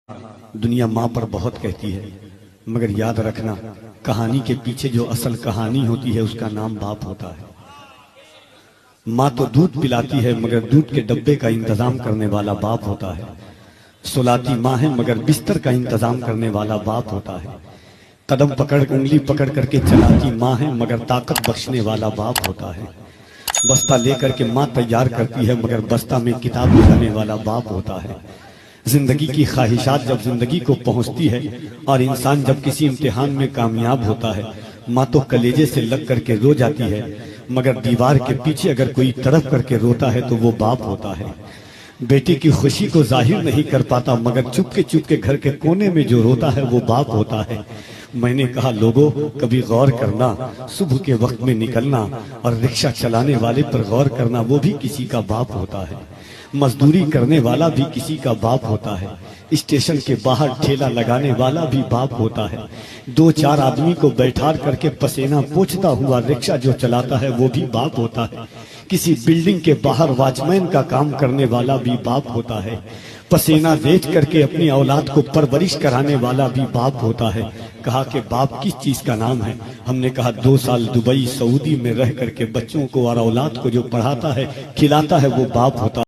दुनिया माँ पर बहुत कहती है, मगर याद रखना कहानी के पीछे जो असल कहानी होती है उसका नाम बाप होता है। माँ तो दूध पिलाती है मगर दूध के डब्बे का इंतजाम करने वाला बाप होता है। सुलाती माँ है मगर बिस्तर का इंतजाम करने वाला बाप होता है। कदम पकड़ उंगली पकड़ करके चलाती माँ है मगर ताकत बख्शने वाला बाप होता है। बस्ता लेकर के माँ तैयार करती है मगर बस्ता में किताब लिखाने वाला बाप होता है। जिंदगी की ख्वाहिशात जब जिंदगी को पहुंचती है और इंसान जब किसी इम्तिहान में कामयाब होता है, माँ तो कलेजे से लग करके रो जाती है, मगर दीवार के पीछे अगर कोई तड़प करके रोता है तो वो बाप होता है। बेटी की खुशी को जाहिर नहीं कर पाता मगर चुप के घर के कोने में जो रोता है वो बाप होता है। मैंने कहा लोगों, कभी गौर करना, सुबह के वक्त में निकलना और रिक्शा चलाने वाले पर गौर करना, वो भी किसी का बाप होता है। मजदूरी करने वाला भी किसी का बाप होता है। स्टेशन के बाहर ठेला लगाने वाला भी बाप होता है। दो चार आदमी को बैठा करके पसीना पोंछता हुआ रिक्शा जो चलाता है वो भी बाप होता है। किसी बिल्डिंग के बाहर वॉचमैन का काम करने वाला भी बाप होता है। पसीना बेच करके अपनी औलाद को परवरिश कराने वाला भी बाप होता है। कहा कि बाप किस चीज का नाम है? हमने कहा 2 साल दुबई सऊदी में रह करके बच्चों को और औलाद को जो पढ़ाता है खिलाता है वो बाप होता है।